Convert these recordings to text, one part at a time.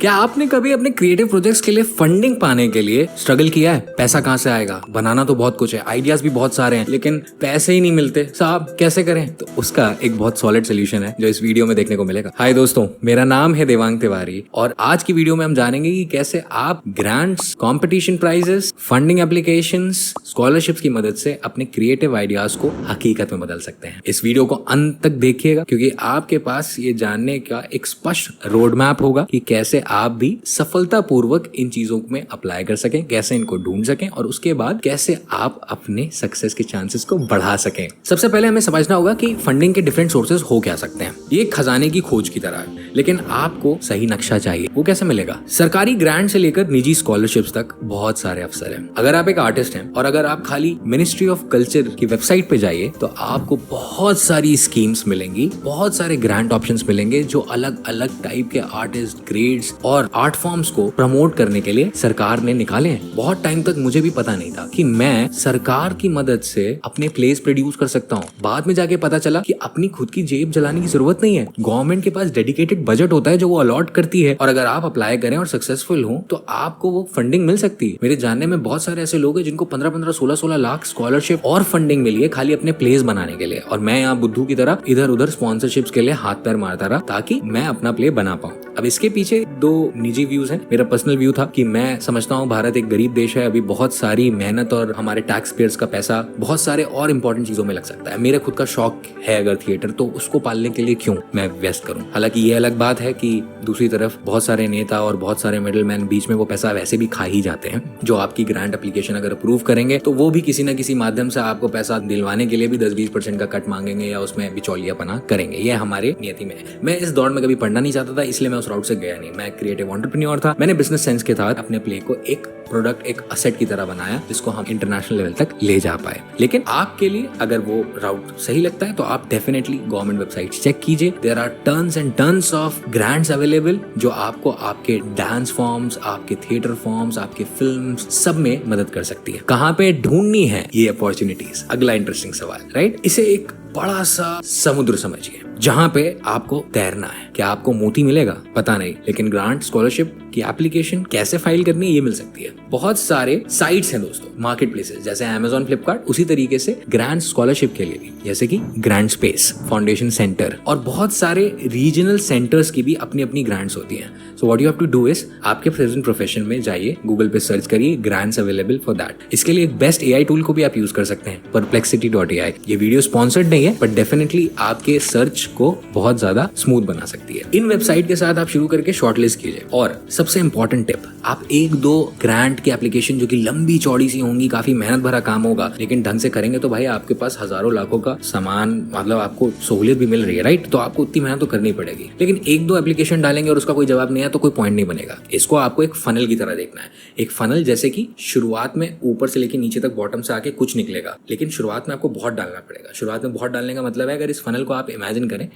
क्या आपने कभी अपने क्रिएटिव प्रोजेक्ट्स के लिए फंडिंग पाने के लिए स्ट्रगल किया है? पैसा कहाँ से आएगा? बनाना तो बहुत कुछ है, आइडियाज भी बहुत सारे हैं, लेकिन पैसे ही नहीं मिलते। साहब कैसे करें? तो उसका एक बहुत सॉलिड सोल्यूशन है जो इस वीडियो में देखने को मिलेगा। हाय दोस्तों, मेरा नाम है देवांग तिवारी और आज की वीडियो में हम जानेंगे कि कैसे आप grants, competition prizes, funding applications, scholarships की मदद से अपने क्रिएटिव आइडियाज को हकीकत में बदल सकते हैं। इस वीडियो को अंत तक देखिएगा क्योंकि आपके पास ये जानने का एक स्पष्ट रोड मैप होगा कि कैसे आप भी सफलतापूर्वक इन चीजों में अप्लाई कर सकें, कैसे इनको ढूंढ सकें और उसके बाद कैसे आप अपने सक्सेस के चांसेस को बढ़ा सकें। सबसे पहले हमें समझना होगा कि फंडिंग के डिफरेंट सोर्सेज हो क्या सकते हैं। ये खजाने की खोज की तरह है, लेकिन आपको सही नक्शा चाहिए। वो कैसे मिलेगा? सरकारी ग्रांट से लेकर निजी स्कॉलरशिप्स तक बहुत सारे अवसर हैं। अगर आप एक आर्टिस्ट हैं और अगर आप खाली मिनिस्ट्री ऑफ कल्चर की वेबसाइट पे जाइए तो आपको बहुत सारी स्कीम्स मिलेंगी, बहुत सारे ग्रांट ऑप्शंस मिलेंगे जो अलग अलग टाइप के आर्टिस्ट, ग्रेड्स और आर्ट फॉर्म्स को प्रमोट करने के लिए सरकार ने निकाले हैं। बहुत टाइम तक मुझे भी पता नहीं था कि मैं सरकार की मदद से अपने प्लेस प्रोड्यूस कर सकता हूँ। बाद में जाके पता चला कि अपनी खुद की जेब जलाने की जरूरत नहीं है। गवर्नमेंट के पास डेडिकेटेड बजट होता है जो वो अलॉट करती है और अगर आप अप्लाई करें और सक्सेसफुल हो तो आपको वो फंडिंग मिल सकती है। मेरे जानने में बहुत सारे ऐसे लोग हैं जिनको 15-15, 16-16 लाख स्कॉलरशिप और फंडिंग मिली है खाली अपने प्लेस बनाने के लिए, और मैं यहाँ बुद्धू की तरह इधर उधर स्पॉन्सरशिप्स के लिए हाथ पैर मारता रहा ताकि मैं अपना प्ले बना पाऊँ। अब इसके पीछे दो निजी व्यूज हैं। मेरा पर्सनल व्यू था कि मैं समझता हूँ भारत एक गरीब देश है, अभी बहुत सारी मेहनत और हमारे टैक्स पेयर्स का पैसा बहुत सारे और इंपॉर्टेंट चीजों में लग सकता है। मेरा खुद का शौक है अगर थिएटर, तो उसको पालने के लिए क्यों मैं व्यस्त करूं। हालांकि ये अलग बात है कि दूसरी तरफ बहुत सारे नेता और बहुत सारे मिडिल मैन बीच में वो पैसा वैसे भी खा ही जाते हैं। जो आपकी ग्रांट एप्लीकेशन अगर अप्रूव करेंगे तो वो भी किसी न किसी माध्यम से आपको पैसा दिलवाने के लिए भी 10-20% का कट मांगेंगे या उसमें बिचौलियापना करेंगे। ये हमारे नियति में है। मैं इस दौर में कभी पढ़ना नहीं चाहता था, इसलिए मैं उस राउट से गया नहीं। मैं क्रिएटिव एंटरप्रेन्योर था। मैंने बिजनेस सेंस के तहत अपने प्ले को एक प्रोडक्ट, एक असेट की तरह बनाया जिसको हम इंटरनेशनल लेवल तक ले जा पाए। लेकिन आपके लिए अगर वो राउट सही लगता है तो आप डेफिनेटली गवर्नमेंट वेबसाइट चेक कीजिए। There are tons and tons of grants available जो आपको आपके डांस फॉर्म्स, आपके थिएटर फॉर्म्स, आपके फिल्म्स सब में मदद कर सकती है। कहाँ पे ढूंढनी है ये अपॉर्चुनिटीज? अगला इंटरेस्टिंग सवाल, राइट? इसे एक बड़ा सा समुद्र समझिए जहां पे आपको तैरना है। क्या आपको मोती मिलेगा? पता नहीं, लेकिन ग्रांट, स्कॉलरशिप की एप्लीकेशन कैसे फाइल करनी है ये मिल सकती है। बहुत सारे साइट्स हैं दोस्तों, मार्केट प्लेसेस जैसे Amazon, फ्लिपकार्ट, उसी तरीके से ग्रांट स्कॉलरशिप के लिए भी जैसे कि ग्रांट स्पेस, फाउंडेशन सेंटर और बहुत सारे रीजनल सेंटर्स की भी अपनी अपनी ग्रांट्स होती हैं। So what you have to do is आपके प्रेजेंट प्रोफेशन में जाइए, गूगल पे सर्च करिए ग्रांट्स अवेलेबल फॉर दैट। इसके लिए एक बेस्ट AI टूल को भी आप यूज कर सकते हैं, perplexity.ai। ये वीडियो स्पॉन्सर्ड नहीं है बट डेफिनेटली आपके सर्च को बहुत ज्यादा स्मूथ बना सकती है। इन वेबसाइट के साथ आप शुरू करके शॉर्टलिस्ट कीजिए। और सबसे इंपॉर्टेंट टिप, आप 1-2 ग्रांट की एप्लीकेशन जो कि लंबी चौड़ी सी होंगी, काफी मेहनत भरा काम होगा, लेकिन ढंग से करेंगे तो भाई आपके पास हजारों लाखों का सामान, मतलब आपको सहूलियत भी मिल रही है, राइट? तो आपको उतनी मेहनत तो करनी पड़ेगी। लेकिन 1-2 एप्लीकेशन डालेंगे और उसका कोई जवाब नहीं है तो कोई पॉइंट नहीं बनेगा। इसको आपको एक फनल की तरह देखना है। एक फनल जैसे कि शुरुआत में ऊपर से लेकर नीचे तक बॉटम से आके कुछ निकलेगा, लेकिन शुरुआत में आपको बहुत डालना पड़ेगा। शुरुआत में बहुत डालने का मतलब है, अगर इस फनल को आप इमेजिन करें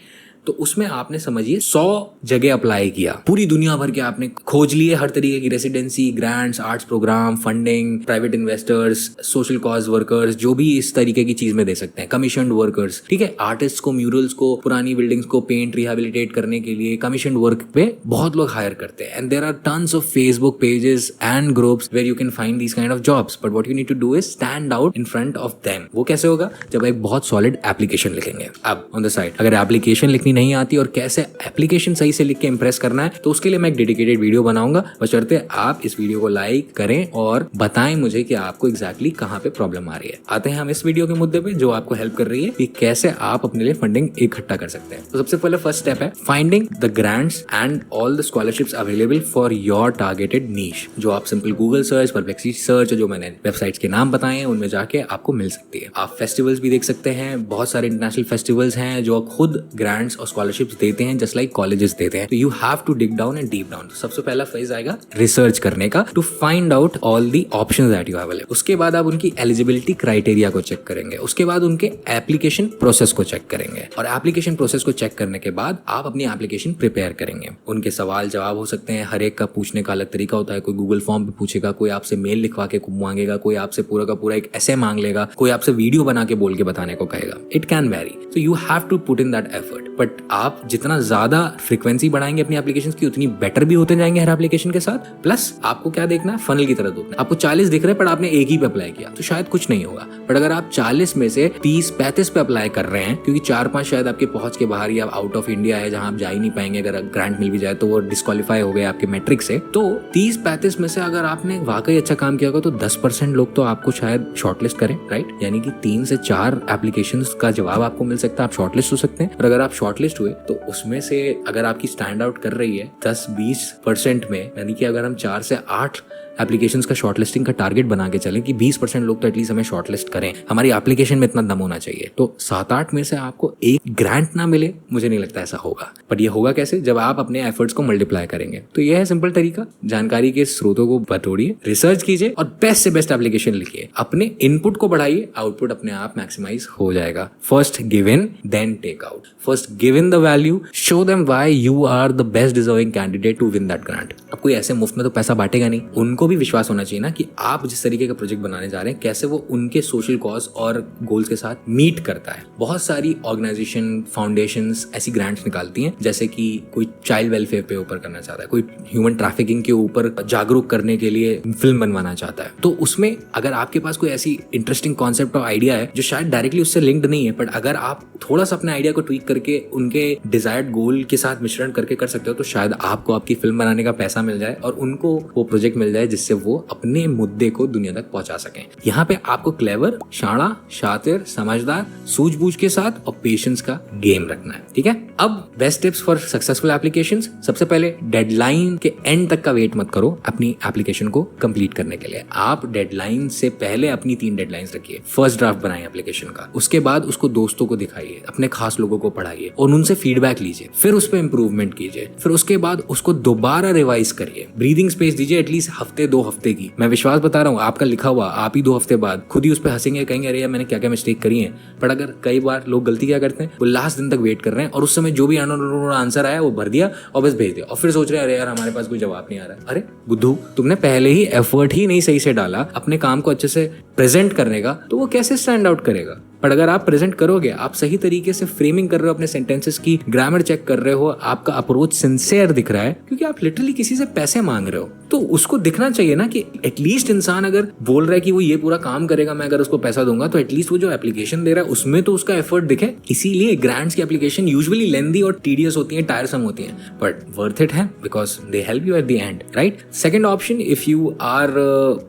तो उसमें आपने समझिए 100 जगह अप्लाई किया, पूरी दुनिया भर के आपने खोज लिए, हर तरीके की residency, grants, arts programme, funding, private investors, social cause workers, जो भी इस तरीके की चीज में दे सकते हैं, कमीशन्ड वर्कर्स, ठीक है? आर्टिस्ट को, म्यूरल्स को, पुरानी बिल्डिंग्स को पेंट, रिहेबिलिटेट करने के लिए कमीशन्ड वर्क पे बहुत लोग हायर करते हैं। And there are tons of Facebook pages and groups where you can find these kind of jobs, but what you need to do is stand out in front of them. वो कैसे होगा? जब एक बहुत solid application लिखेंगे। अब on the side अगर application लिखनी नहीं आती और कैसे एप्लीकेशन सही से लिख के इंप्रेस करना है तो उसके लिए मैं एक डेडिकेटेड वीडियो बनाऊंगा, बशर्ते आप इस वीडियो को लाइक करें और बताएं मुझे कि आपको एग्जैक्टली कहां पे प्रॉब्लम आ रही है। आते हैं हम इस वीडियो के मुद्दे पे जो आपको हेल्प कर रही है कि कैसे आप अपने लिए फंडिंग इकट्ठा कर सकते हैं। तो सबसे पहले फर्स्ट स्टेप है finding the grants and all the scholarships available for your targeted niche. जो आप simple Google search, Perplexity search, जो मैंने वेबसाइट्स के नाम बताए हैं उनमें जाके आपको मिल सकती है। आप फेस्टिवल्स भी देख सकते हैं, बहुत सारे इंटरनेशनल फेस्टिवल्स हैं जो खुद ग्रांट्स और स्कॉलरशिप्स देते हैं, जस्ट लाइक कॉलेजेस देते हैं। तो you have to dig down and deep down. सबसे पहला फेज आएगा रिसर्च करने का, to find out all the options that you have available. उसके बाद आप उनकी एलिजिबिलिटी क्राइटेरिया को चेक करेंगे, उसके बाद उनके एप्लीकेशन प्रोसेस को चेक करेंगे और एप्लीकेशन प्रोसेस को चेक करने के बाद आप अपनी एप्लीकेशन प्रिपेयर करेंगे। उनके सवाल जवाब हो सकते हैं, हर एक का पूछने का अलग तरीका होता है। कोई गूगल फॉर्म पे पूछेगा, कोई आपसे मेल लिखवा के मांगेगा, कोई आपसे पूरा का पूरा एक ऐसे मांग लेगा, कोई आपसे वीडियो बना के बोल के बताने को कहेगा। It can vary, so you have to put in that effort. But but आप जितना ज्यादा फ्रीक्वेंसी बढ़ाएंगे अपनी एप्लीकेशन की उतनी बेटर भी होते जाएंगे हर एप्लीकेशन के साथ। प्लस आपको क्या देखना है, फनल की तरह देखना। आपको 40 दिख रहे हैं पर आपने एक ही पे अप्लाई किया तो शायद कुछ नहीं होगा, बट अगर आप 40 में से 30-35 पे अप्लाई कर रहे हैं क्योंकि 4-5 शायद आपके पहुंच के बाहर या आउट ऑफ इंडिया है जहां आप जा ही नहीं पाएंगे, अगर ग्रांट मिल भी जाए तो वो डिस्क्वालीफाई हो गए आपके मैट्रिक से, तो 30-35 में से अगर आपने वाकई अच्छा काम किया होगा तो 10% लोग तो आपको शायद शॉर्टलिस्ट करें, राइट? यानी कि 3 से 4 एप्लीकेशंस का जवाब आपको मिल सकता है, आप शॉर्टलिस्ट हो सकते हैं। और अगर आप शॉर्टलिस्ट हुए तो उसमें से अगर आपकी स्टैंड आउट कर रही है 10-20% में, यानी कि अगर हम 4 से 8 एप्लीकेशंस का शॉर्टलिस्टिंग का टारगेट बना के चलें कि 20% लोग तो एटलीस्ट हमें शॉर्टलिस्ट करें, हमारी एप्लीकेशन में इतना दम होना चाहिए, तो 7-8 में से आपको एक ग्रांट ना मिले, मुझे नहीं लगता ऐसा होगा। पर ये होगा कैसे? जब आप अपने एफर्ट्स को मल्टीप्लाई करेंगे। तो ये है सिंपल तरीका, जानकारी के स्रोतों को बटोरिए, रिसर्च कीजिए और बेस्ट से बेस्ट एप्लीकेशन लिखिए, अपने इनपुट को बढ़ाइए, आउटपुट अपने आप मैक्सिमाइज हो जाएगा। First give in then take out, first give in the value, show them why you are the best deserving candidate to win that grant. अब कोई ऐसे मुफ्त में तो पैसा बांटेगा नहीं, उनको भी विश्वास होना चाहिए ना कि आप जिस तरीके का प्रोजेक्ट बनाने जा रहे हैं कैसे वो उनके सोशल कॉज और गोल्स के साथ मीट करता है। बहुत सारी ऑर्गेनाइजेशन, फाउंडेशंस ऐसी ग्रांट्स निकालती हैं, जैसे कि कोई चाइल्ड वेलफेयर पे ऊपर करना चाहता है, कोई ह्यूमन ट्रैफिकिंग के ऊपर जागरूक करने के लिए फिल्म बनवाना चाहता है, तो उसमें अगर आपके पास कोई ऐसी इंटरेस्टिंग कॉन्सेप्ट और आइडिया है जो शायद डायरेक्टली उससे लिंक्ड नहीं है, बट अगर आप थोड़ा सा अपने आइडिया को ट्वीक करके उनके डिजायर्ड गोल के साथ मिश्रण करके कर सकते हो, तो शायद आपको आपकी फिल्म बनाने का पैसा मिल जाए और उनको वो प्रोजेक्ट मिल जाए जिससे वो अपने मुद्दे को दुनिया तक पहुंचा सकें। यहाँ पे आपको क्लेवर, शाणा, शातिर, समझदार, सूझबूझ के साथ और पेशेंस का गेम रखना है, ठीक है? अब best tips for successful applications. सबसे पहले डेडलाइन के एंड तक का वेट मत करो अपनी एप्लीकेशन को कंप्लीट करने के लिए। आप डेडलाइन से पहले अपनी 3 डेडलाइंस रखिए। फर्स्ट ड्राफ्ट बनाएं एप्लीकेशन का, उसके बाद उसको दोस्तों को दिखाइए, अपने खास लोगों को पढ़ाइए और उनसे फीडबैक लीजिए, फिर उस पर इंप्रूवमेंट कीजिए, फिर उसके बाद उसको दोबारा रिवाइज करिए, ब्रीदिंग स्पेस दीजिए एटलीस्ट हफ्ते 2 हफ्ते की। मैं विश्वास बता रहा हूँ, आपका लिखा हुआ आप ही 2 हफ्ते बाद खुद ही उस पर हंसेंगे, कहेंगे अरे यार मैंने क्या क्या मिस्टेक करी है। पर अगर कई बार लोग गलती क्या करते हैं, वो लास्ट दिन तक वेट कर रहे हैं और उस समय जो भी आंसर आया वो भर दिया और बस भेज दिया और फिर सोच रहे हैं अरे यार हमारे पास कोई जवाब नहीं आ रहा है। अरे बुद्धू, तुमने पहले ही एफर्ट ही नहीं सही से डाला अपने काम को अच्छे से प्रेजेंट करने का, तो वो कैसे स्टैंड आउट करेगा? पर अगर आप प्रेजेंट करोगे, आप सही तरीके से फ्रेमिंग कर रहे हो अपने सेंटेंसेस की, ग्रामर चेक कर रहे हो, आपका अप्रोच सिंसियर दिख रहा है क्योंकि आप लिटरली किसी से पैसे मांग रहे हो, तो उसको दिखना चाहिए ना कि एटलीस्ट इंसान अगर बोल रहा है कि वो ये पूरा काम करेगा, मैं अगर उसको पैसा दूंगा, तो एटलीस्ट वो जो एप्लीकेशन दे रहा है उसमें तो उसका एफर्ट दिखे। इसीलिए ग्रांट्स की एप्लीकेशन यूजुअली लेंदी और टीडियस होती है, टायरसम होती है, बट वर्थ इट है because they help you at the end, right? Second option, if you are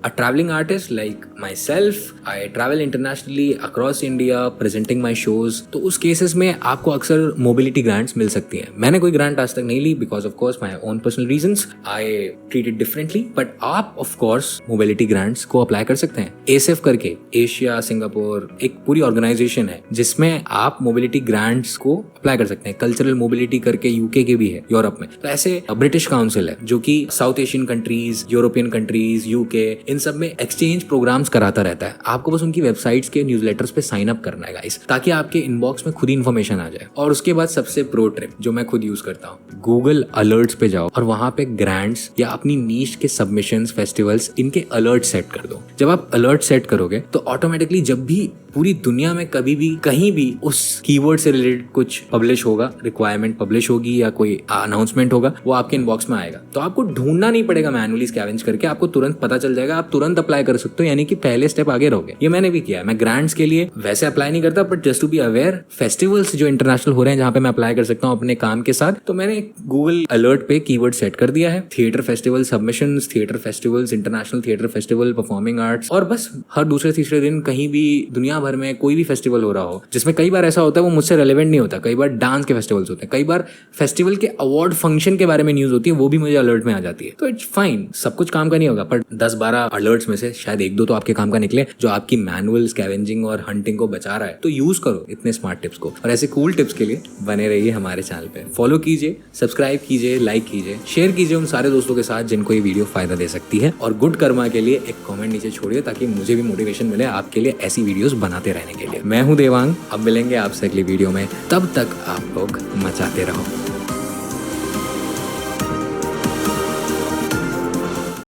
a travelling artist like myself, I travel internationally across India presenting my shows, तो उस cases में आपको अक्सर mobility grants मिल सकती हैं। मैंने कोई ग्रांट आज तक नहीं ली because of course my own personal reasons, I treat it differently, but आप ऑफ कोर्स मोबिलिटी ग्रांट्स को अप्लाई कर सकते हैं। एसेफ करके, एशिया सिंगापुर, एक पूरी ऑर्गेनाइजेशन है जिसमें आप मोबिलिटी ग्रांट्स को अप्लाई कर सकते हैं। कल्चरल मोबिलिटी करके यूके के भी है यूरोप में, तो ऐसे ब्रिटिश काउंसिल है जो कि South Asian countries, European countries, UK, इन सब में एक्सचेंज प्रोग्राम्स कराता रहता है। आपको बस उनकी वेबसाइट्स के न्यूज़लेटर्स पे साइन अप करना है गाइस, ताकि आपके इनबॉक्स में खुद ही इन्फॉर्मेशन आ जाए। और उसके बाद सबसे प्रो ट्रिप जो मैं खुद यूज करता हूँ, गूगल अलर्ट्स पे जाओ और वहां पे ग्रांट्स या अपनी नीश के सबमिशंस, फेस्टिवल्स, इनके अलर्ट सेट कर दो। जब आप अलर्ट सेट करोगे तो ऑटोमेटिकली जब भी पूरी दुनिया में कभी भी कहीं भी उस कीवर्ड से रिलेटेड कुछ पब्लिश होगा, रिक्वायरमेंट पब्लिश होगी या कोई अनाउंसमेंट होगा, वो आपके इनबॉक्स में आएगा। तो आपको ढूंढना नहीं पड़ेगा मैनुअली स्कैवेंज करके, आपको तुरंत पता चल जाएगा, आप तुरंत अप्लाई कर सकते हो, यानी कि पहले स्टेप आगे रहोगे। ये मैंने भी किया। मैं ग्रांट्स के लिए वैसे अप्लाई नहीं करता, but just to be aware festivals जो इंटरनेशनल हो रहे हैं जहां पे मैं अप्लाई कर सकता हूँ अपने काम के साथ, तो मैंने गूगल अलर्ट पे कीवर्ड सेट कर दिया है, theatre festival submissions, theatre festivals, international theatre festival, performing arts, और बस हर दूसरे तीसरे दिन कहीं भी दुनिया भर में कोई भी फेस्टिवल हो रहा हो, जिसमें कई बार ऐसा होता है वो मुझसे रेलेवेंट नहीं होता, कई बार डांस के फेस्टिवल्स होते हैं, कई बार फेस्टिवल के अवार्ड फंक्शन के बारे में न्यूज होती है, वो भी मुझे अलर्ट में आ जाती है। तो इट्स फाइन, सब कुछ काम का नहीं होगा, पर 10-12 अलर्ट्स में से शायद 1-2 तो आपके काम का निकले जो आपकी मैनुअल स्कैवेंजिंग और हंटिंग को बचा रहा है। तो यूज करो इतने स्मार्ट टिप्स को, और ऐसे कूल टिप्स के लिए बने रहिए हमारे चैनल पे। फॉलो कीजिए, सब्सक्राइब कीजिए, लाइक कीजिए, शेयर कीजिए उन सारे दोस्तों के साथ जिनको ये वीडियो फायदा दे सकती है, और गुड कर्मा के लिए एक कमेंट नीचे छोड़िए ताकि मुझे भी मोटिवेशन मिले आपके लिए ऐसी वीडियोस बनाते रहने के लिए। मैं हूं देवांग, अब मिलेंगे आपसे अगली वीडियो में, तब तक आप लोग मचाते रहो।